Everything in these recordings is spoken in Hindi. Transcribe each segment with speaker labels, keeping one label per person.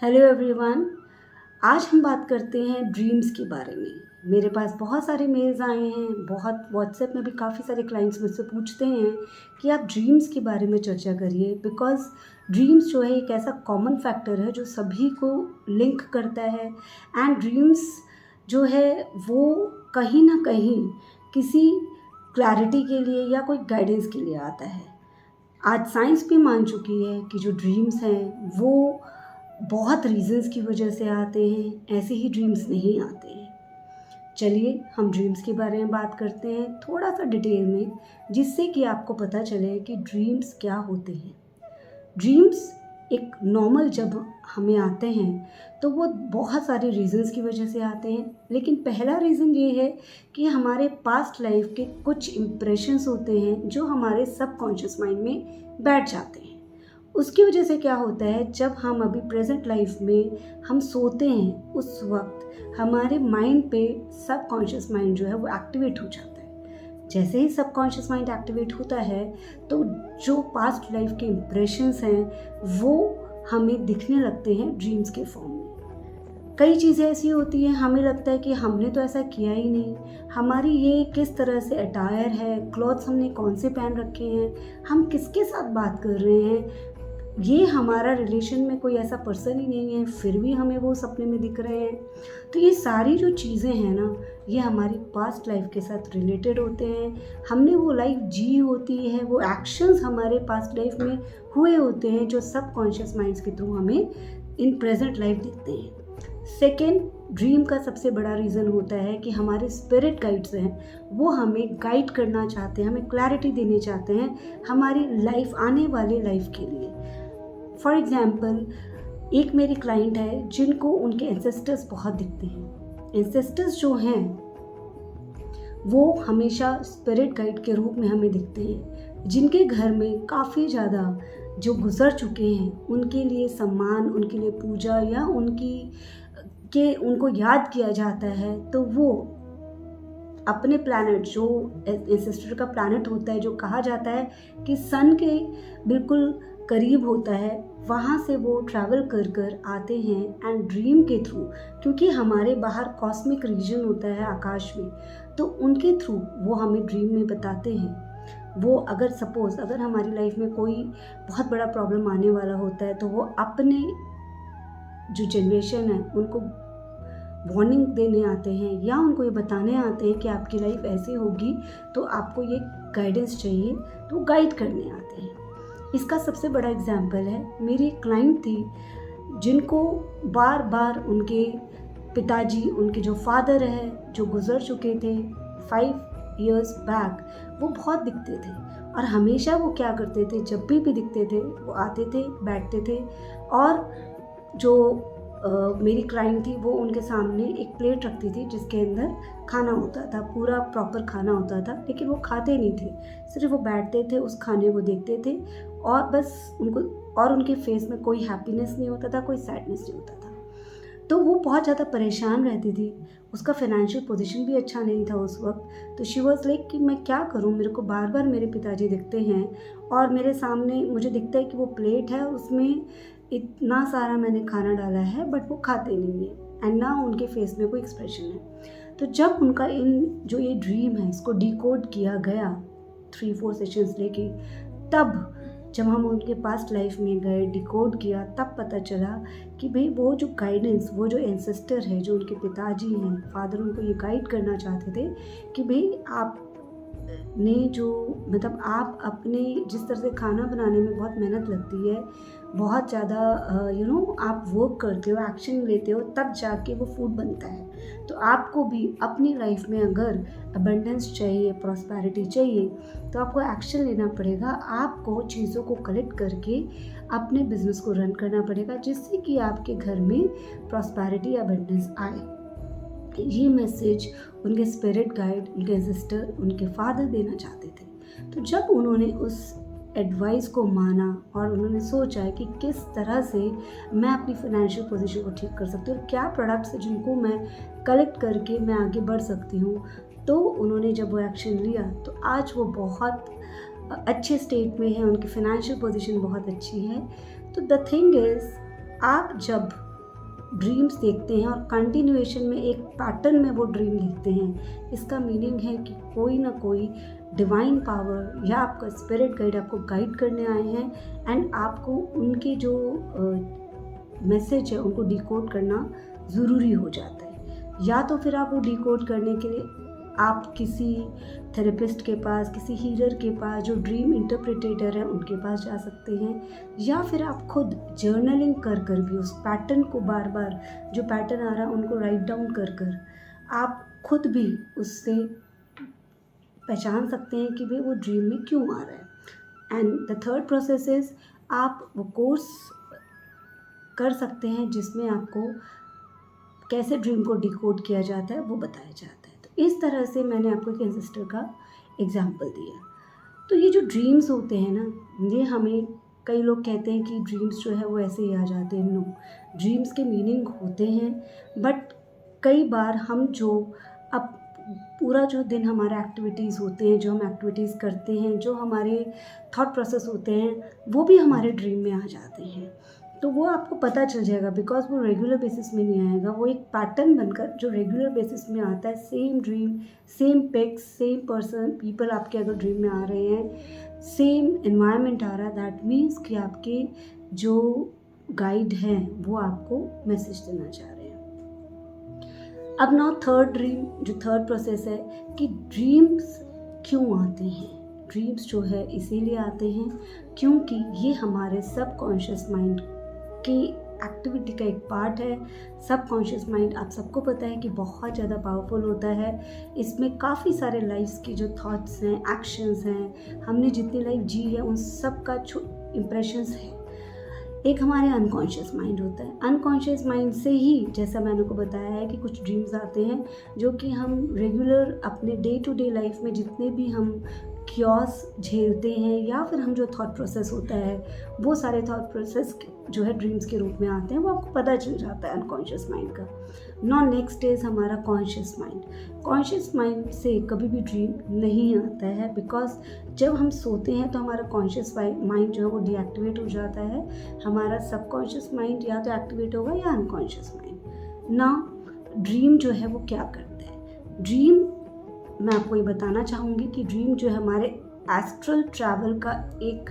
Speaker 1: Hello everyone. आज हम बात करते हैं ड्रीम्स के बारे में। मेरे पास बहुत सारे मेल्स आए हैं, बहुत व्हाट्सएप में भी काफ़ी सारे क्लाइंट्स मुझसे पूछते हैं कि आप ड्रीम्स के बारे में चर्चा करिए, बिकॉज़ ड्रीम्स जो है एक ऐसा कॉमन फैक्टर है जो सभी को लिंक करता है। एंड ड्रीम्स जो है वो कहीं ना कहीं किसी क्लैरिटी के लिए या कोई गाइडेंस के लिए आता है। आज साइंस भी मान चुकी है कि जो ड्रीम्स हैं वो बहुत रीज़न्स की वजह से आते हैं, ऐसे ही ड्रीम्स नहीं आते हैं। चलिए हम ड्रीम्स के बारे में बात करते हैं थोड़ा सा डिटेल में, जिससे कि आपको पता चले कि ड्रीम्स क्या होते हैं। ड्रीम्स एक नॉर्मल जब हमें आते हैं तो वो बहुत सारे रीज़न्स की वजह से आते हैं, लेकिन पहला रीज़न ये है कि हमारे पास्ट लाइफ के कुछ इम्प्रेशंस होते हैं जो हमारे सबकॉन्शियस माइंड में बैठ जाते हैं। उसकी वजह से क्या होता है, जब हम अभी प्रेजेंट लाइफ में हम सोते हैं उस वक्त हमारे माइंड पे सबकॉन्शियस माइंड जो है वो एक्टिवेट हो जाता है। जैसे ही सबकॉन्शियस माइंड एक्टिवेट होता है तो जो पास्ट लाइफ के इम्प्रेशंस हैं वो हमें दिखने लगते हैं ड्रीम्स के फॉर्म में। कई चीज़ें ऐसी होती हैं, हमें लगता है कि हमने तो ऐसा किया ही नहीं, हमारी ये किस तरह से अटायर है, क्लॉथ्स हमने कौन से पहन रखे हैं, हम किसके साथ बात कर रहे हैं, ये हमारा रिलेशन में कोई ऐसा पर्सन ही नहीं है, फिर भी हमें वो सपने में दिख रहे हैं। तो ये सारी जो चीज़ें हैं ना, ये हमारी पास्ट लाइफ के साथ रिलेटेड होते हैं। हमने वो लाइफ जी होती है, वो एक्शंस हमारे पास्ट लाइफ में हुए होते हैं जो सबकॉन्शियस माइंड्स के थ्रू हमें इन प्रेजेंट लाइफ दिखते हैं। सेकेंड, ड्रीम का सबसे बड़ा रीज़न होता है कि हमारे स्पिरिट गाइड्स हैं, वो हमें गाइड करना चाहते हैं, हमें क्लैरिटी देने चाहते हैं हमारी लाइफ, आने वाले लाइफ के लिए। फॉर एग्ज़ाम्पल, एक मेरी क्लाइंट है जिनको उनके एंसेस्टर्स बहुत दिखते हैं। एंसेस्टर्स जो हैं वो हमेशा स्पिरिट गाइड के रूप में हमें दिखते हैं। जिनके घर में काफ़ी ज़्यादा जो गुज़र चुके हैं उनके लिए सम्मान, उनके लिए पूजा या उनको याद किया जाता है, तो वो अपने प्लैनेट, जो एंसेस्टर का प्लैनेट होता है, जो कहा जाता है कि सन के बिल्कुल करीब होता है, वहाँ से वो ट्रैवल कर कर आते हैं एंड ड्रीम के थ्रू, क्योंकि हमारे बाहर कॉस्मिक रीजन होता है आकाश में, तो उनके थ्रू वो हमें ड्रीम में बताते हैं। वो अगर हमारी लाइफ में कोई बहुत बड़ा प्रॉब्लम आने वाला होता है तो वो अपने जो जनरेशन है उनको वार्निंग देने आते हैं या उनको ये बताने आते हैं कि आपकी लाइफ ऐसी होगी तो आपको ये गाइडेंस चाहिए, तो गाइड करने आते हैं। इसका सबसे बड़ा एग्जाम्पल है, मेरी एक क्लाइंट थी जिनको बार बार उनके पिताजी, उनके जो फादर हैं जो गुज़र चुके थे 5 years बैक, वो बहुत दिखते थे। और हमेशा वो क्या करते थे, जब भी दिखते थे वो आते थे, बैठते थे, और जो मेरी क्लाइंट थी वो उनके सामने एक प्लेट रखती थी जिसके अंदर खाना होता था, पूरा प्रॉपर खाना होता था, लेकिन वो खाते नहीं थे, सिर्फ वो बैठते थे, उस खाने को देखते थे और बस उनके फेस में कोई हैप्पीनेस नहीं होता था, कोई सैडनेस नहीं होता था। तो वो बहुत ज़्यादा परेशान रहती थी। उसका फाइनेंशियल पोजीशन भी अच्छा नहीं था उस वक्त। तो शी वॉज लाइक कि मैं क्या करूँ, मेरे को बार बार मेरे पिताजी दिखते हैं और मेरे सामने मुझे दिखता है कि वो प्लेट है, उसमें इतना सारा मैंने खाना डाला है, बट वो खाते नहीं है एंड ना उनके फेस में कोई एक्सप्रेशन है। तो जब उनका जो ये ड्रीम है इसको डिकोड किया गया 3-4 सेशंस लेके, तब जब हम उनके पास्ट लाइफ में गए, डिकोड किया, तब पता चला कि भाई वो जो गाइडेंस, वो जो एंसेस्टर है, जो उनके पिताजी हैं, फादर, उनको ये गाइड करना चाहते थे कि भाई आप अपने जिस तरह से खाना बनाने में बहुत मेहनत लगती है, बहुत ज़्यादा आप वर्क करते हो, एक्शन लेते हो, तब जाके वो फूड बनता है। तो आपको भी अपनी लाइफ में अगर अबंडेंस चाहिए, प्रॉस्पेरिटी चाहिए, तो आपको एक्शन लेना पड़ेगा। आपको चीज़ों को कलेक्ट करके अपने बिजनेस को रन करना पड़ेगा, जिससे कि आपके घर में प्रॉस्पेरिटी, अबंडेंस आए। ये मैसेज उनके स्पिरिट गाइड, उनके सिस्टर, उनके फादर देना चाहते थे। तो जब उन्होंने उस एडवाइस को माना और उन्होंने सोचा कि किस तरह से मैं अपनी फाइनेंशियल पोजीशन को ठीक कर सकती हूँ और क्या प्रोडक्ट्स हैं जिनको मैं कलेक्ट करके मैं आगे बढ़ सकती हूँ, तो उन्होंने जब वो एक्शन लिया तो आज वो बहुत अच्छे स्टेट में है, उनकी फाइनेंशियल पोजीशन बहुत अच्छी है। तो द थिंग इज़, आप जब ड्रीम्स देखते हैं और कंटिन्यूएशन में एक पैटर्न में वो ड्रीम देखते हैं, इसका मीनिंग है कि कोई ना कोई डिवाइन पावर या आपका स्पिरिट गाइड आपको गाइड करने आए हैं एंड आपको उनके जो मैसेज है उनको डिकोड करना ज़रूरी हो जाता है। या तो फिर आप वो डिकोड करने के लिए आप किसी थेरेपिस्ट के पास, किसी हीलर के पास, जो ड्रीम इंटरप्रेटेटर हैं उनके पास जा सकते हैं, या फिर आप खुद जर्नलिंग कर कर भी उस पैटर्न को बार बार जो पैटर्न आ रहा है उनको राइट डाउन कर कर आप खुद भी उससे पहचान सकते हैं कि भाई वो ड्रीम में क्यों आ रहा है। And the third process is आप वो कोर्स कर सकते हैं जिसमें आपको कैसे ड्रीम को डिकोड किया जाता है वो बताया जाता है। तो इस तरह से मैंने आपको एक एंसेस्टर का एग्जाम्पल दिया। तो ये जो ड्रीम्स होते हैं ना, ये हमें कई लोग कहते हैं कि ड्रीम्स जो है वो ऐसे ही आ जाते हैं। नो, ड्रीम्स के मीनिंग होते हैं, बट कई बार हम जो अब पूरा जो दिन हमारा एक्टिविटीज़ होते हैं, जो हम एक्टिविटीज़ करते हैं, जो हमारे थॉट प्रोसेस होते हैं, वो भी हमारे ड्रीम में आ जाते हैं। तो वो आपको पता चल जाएगा, बिकॉज वो रेगुलर बेसिस में नहीं आएगा, वो एक पैटर्न बनकर जो रेगुलर बेसिस में आता है। Same dream, same pics, same person, people आपके अगर ड्रीम में आ रहे हैं, सेम एनवायरनमेंट आ रहा है, दैट मीन्स कि आपके जो गाइड हैं वो आपको मैसेज देना चाह रहे हैं। अब नाउ थर्ड ड्रीम, जो थर्ड प्रोसेस है कि ड्रीम्स क्यों आते हैं। ड्रीम्स जो है इसीलिए आते हैं क्योंकि ये हमारे सबकॉन्शियस माइंड की एक्टिविटी का एक पार्ट है। सबकॉन्शियस माइंड आप सबको पता है कि बहुत ज़्यादा पावरफुल होता है। इसमें काफ़ी सारे लाइफ्स की जो थॉट्स हैं, एक्शंस हैं, हमने जितनी लाइफ जी है उन सब का इम्प्रेशंस है। एक हमारे अनकॉन्शियस माइंड होता है। अनकॉन्शियस माइंड से ही, जैसा मैंने आपको बताया है, कि कुछ ड्रीम्स आते हैं जो कि हम रेगुलर अपने डे टू डे लाइफ में जितने भी हम क्योस झेलते हैं या फिर हम जो थॉट प्रोसेस होता है, वो सारे थॉट प्रोसेस जो है ड्रीम्स के रूप में आते हैं। वो आपको पता चल जाता है अनकॉन्शियस माइंड का। नॉन नेक्स्ट इज हमारा कॉन्शियस माइंड। कॉन्शियस माइंड से कभी भी ड्रीम नहीं आता है, बिकॉज जब हम सोते हैं तो हमारा कॉन्शियस माइंड जो है वो डीएक्टिवेट हो जाता है। हमारा सबकॉन्शियस माइंड या तो एक्टिवेट होगा या अनकॉन्शियस माइंड। ना ड्रीम जो है वो क्या करता है। ड्रीम, मैं आपको ये बताना चाहूँगी कि ड्रीम जो है हमारे एस्ट्रल ट्रैवल का एक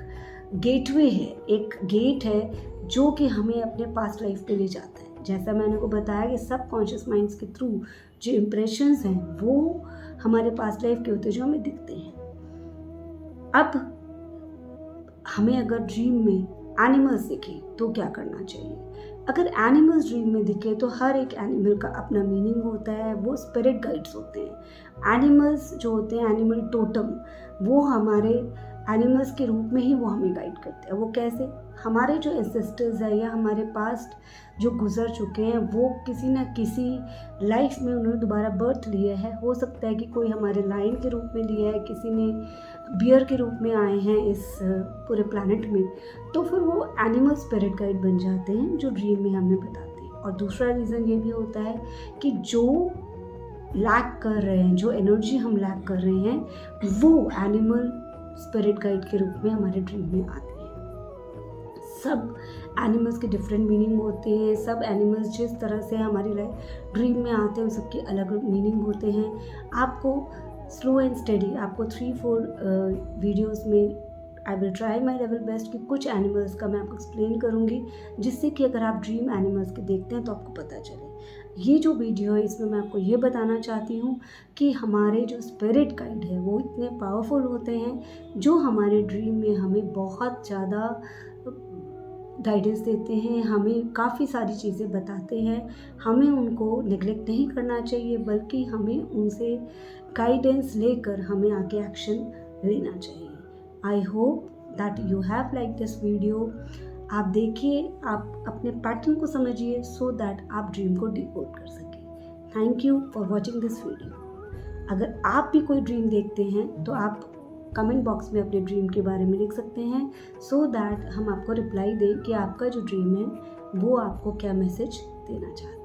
Speaker 1: गेटवे है, एक गेट है जो कि हमें अपने पास्ट लाइफ पे ले जाता है। जैसा मैंने को बताया कि सब कॉन्शियस माइंड्स के थ्रू जो इम्प्रेशंस हैं वो हमारे पास्ट लाइफ के होते हैं जो हमें दिखते हैं। अब हमें अगर ड्रीम में एनिमल्स दिखे तो क्या करना चाहिए। अगर एनिमल्स ड्रीम में दिखे तो हर एक एनिमल का अपना मीनिंग होता है, वो स्पिरिट गाइड्स होते हैं। एनिमल्स जो होते हैं, एनिमल टोटम, वो हमारे एनिमल्स के रूप में ही वो हमें गाइड करते हैं। वो कैसे, हमारे जो एंसेस्टर्स है या हमारे पास्ट जो गुजर चुके हैं, वो किसी न किसी लाइफ में उन्होंने दोबारा बर्थ लिया है। हो सकता है कि कोई हमारे लायन के रूप में लिया है, किसी ने बियर के रूप में आए हैं इस पूरे प्लैनेट में, तो फिर वो एनिमल स्पिरिट गाइड बन जाते हैं जो ड्रीम में हमें बताते हैं। और दूसरा रीज़न ये भी होता है कि जो लैक कर रहे हैं, जो एनर्जी हम लैक कर रहे हैं, वो एनिमल स्पिरिट गाइड के रूप में हमारे ड्रीम में आते हैं। सब एनिमल्स के डिफरेंट मीनिंग होते हैं। सब एनिमल्स जिस तरह से हमारी लाइफ ड्रीम में आते हैं, उन सबके अलग अलग मीनिंग होते हैं। आपको स्लो एंड स्टेडी, आपको 3-4 वीडियोस में I will try my level best कि कुछ एनिमल्स का मैं आपको एक्सप्लेन करूँगी, जिससे कि अगर आप ड्रीम एनिमल्स के देखते हैं तो आपको पता चले। ये जो वीडियो है इसमें मैं आपको ये बताना चाहती हूँ कि हमारे जो स्पिरिट गाइड है वो इतने पावरफुल होते हैं जो हमारे ड्रीम में हमें बहुत ज़्यादा गाइडेंस देते हैं, हमें काफ़ी सारी चीज़ें बताते हैं। हमें उनको नेग्लेक्ट नहीं करना चाहिए, बल्कि हमें उनसे गाइडेंस लेकर हमें आगे एक्शन लेना चाहिए। I hope that you have like this video. आप देखिए, आप अपने पैटर्न को समझिए सो दैट आप ड्रीम को डिकोड कर सकें। Thank you for watching this video. अगर आप भी कोई ड्रीम देखते हैं तो आप कमेंट बॉक्स में अपने ड्रीम के बारे में लिख सकते हैं, सो दैट हम आपको रिप्लाई दें कि आपका जो ड्रीम है वो आपको क्या मैसेज देना चाहता है।